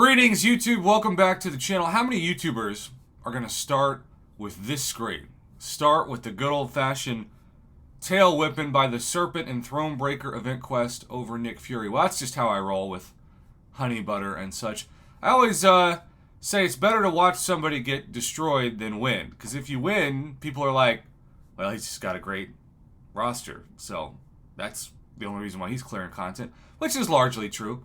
Greetings, YouTube. Welcome back to the channel. How many YouTubers are going to start with this screen? Start with the good old-fashioned tail whipping by the Serpent and Thronebreaker event quest over Nick Fury. Well, that's just how I roll with honey butter and such. I always say it's better to watch somebody get destroyed than win. Because if you win, people are like, well, he's just got a great roster. So that's the only reason why he's clearing content, which is largely true.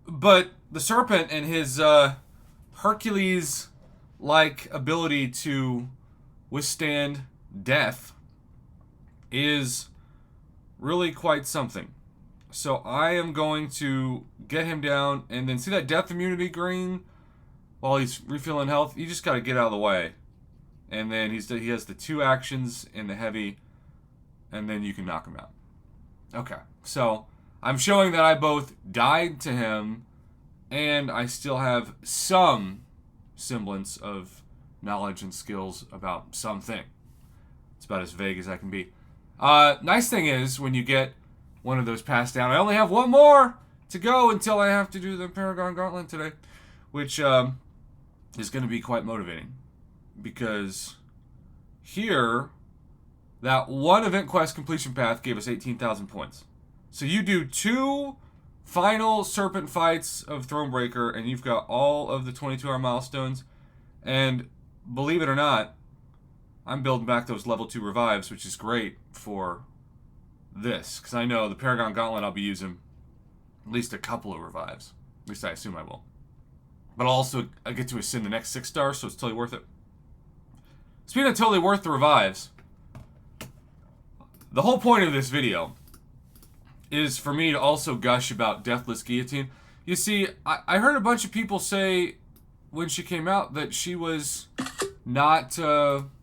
But the Serpent and his Hercules-like ability to withstand death is really quite something. So I am going to get him down, and then see that death immunity green while he's refilling health? You just got to get out of the way. And then he has the two actions in the heavy, and then you can knock him out. Okay, so I'm showing that I both died to him and I still have some semblance of knowledge and skills about something. It's about as vague as I can be. Nice thing is, when you get one of those passed down, I only have one more to go until I have to do the Paragon Gauntlet today, which is going to be quite motivating. Because here, that one event quest completion path gave us 18,000 points. So you do two final Serpent fights of Thronebreaker, and you've got all of the 22-hour milestones. And believe it or not, I'm building back those level 2 revives, which is great for this. Because I know the Paragon Gauntlet, I'll be using at least a couple of revives. At least I assume I will. But I get to ascend the next 6 stars, so it's totally worth it. Speaking of totally worth the revives, the whole point of this video is for me to also gush about Deathless Guillotine. You see, I heard a bunch of people say when she came out that she was not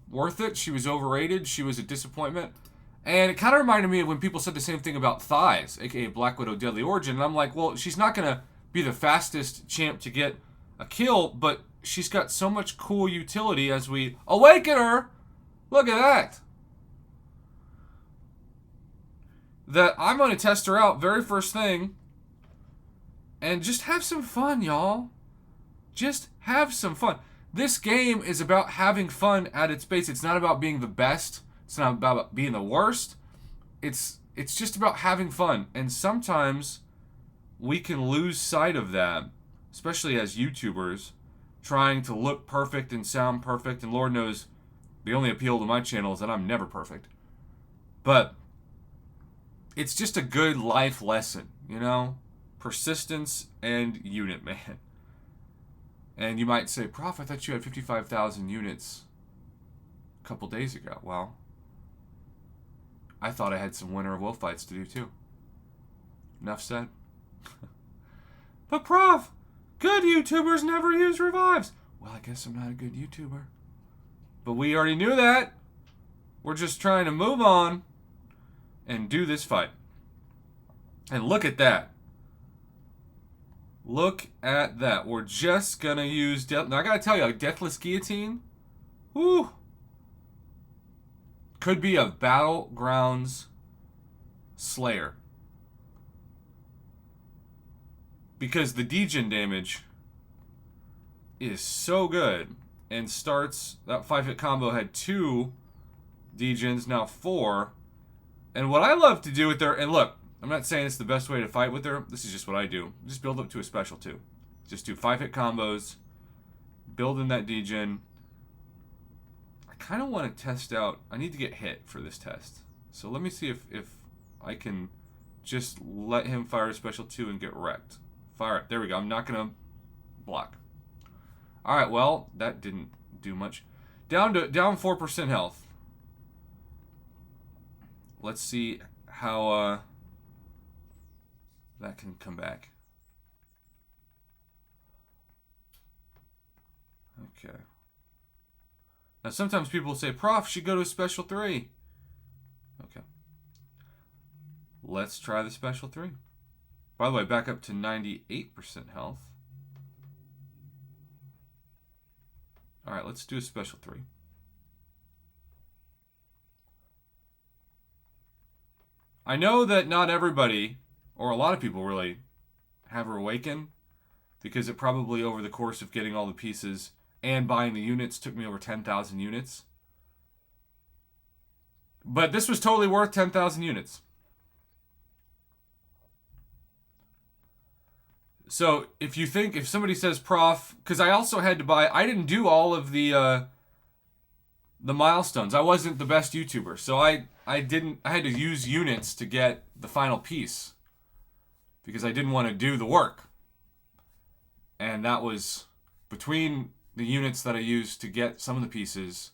worth it. She was overrated. She was a disappointment. And it kind of reminded me of when people said the same thing about Thighs, aka Black Widow Deadly Origin. And I'm like, well, she's not going to be the fastest champ to get a kill, but she's got so much cool utility as we awaken her. Look at that. That I'm going to test her out very first thing and just have some fun, y'all. Just have some fun. This game is about having fun at its base. It's not about being the best. It's not about being the worst. It's just about having fun. And sometimes we can lose sight of that, especially as YouTubers, trying to look perfect and sound perfect. And Lord knows, the only appeal to my channel is that I'm never perfect. But it's just a good life lesson, you know? Persistence and unit, man. And you might say, Prof, I thought you had 55,000 units a couple days ago. Well, I thought I had some Winter of Will fights to do too. Enough said. But Prof, good YouTubers never use revives. Well, I guess I'm not a good YouTuber. But we already knew that. We're just trying to move on and do this fight. And look at that. Look at that. We're just going to use Now, I got to tell you, Deathless Guillotine, whew, could be a Battlegrounds Slayer. Because the degen damage is so good. And starts, that 5-hit combo had 2 degens, now 4. And what I love to do with her, and look, I'm not saying it's the best way to fight with her. This is just what I do. Just build up to a special 2. Just do 5-hit combos. Build in that degen. I kind of want to test out. I need to get hit for this test. So let me see if I can just let him fire a special 2 and get wrecked. Fire it. There we go. I'm not going to block. Alright, well, that didn't do much. Down 4% health. Let's see how that can come back. Okay. Now sometimes people say, Prof, should go to a special 3. Okay. Let's try the special 3. By the way, back up to 98% health. Alright, let's do a special 3. I know that not everybody, or a lot of people really, have her awaken. because it probably, over the course of getting all the pieces and buying the units, took me over 10,000 units. But this was totally worth 10,000 units. So if somebody says, Prof, because I also had to buy, I didn't do all of the milestones. I wasn't the best YouTuber, so I had to use units to get the final piece because I didn't want to do the work. And that was between the units that I used to get some of the pieces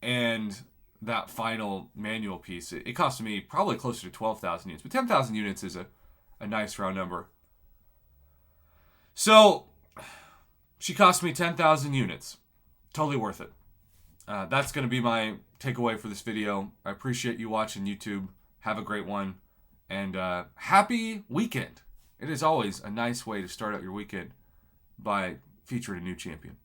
and that final manual piece. It cost me probably closer to 12,000 units, but 10,000 units is a nice round number. So she cost me 10,000 units. Totally worth it. That's going to be my takeaway for this video. I appreciate you watching YouTube. Have a great one. And happy weekend. It is always a nice way to start out your weekend by featuring a new champion.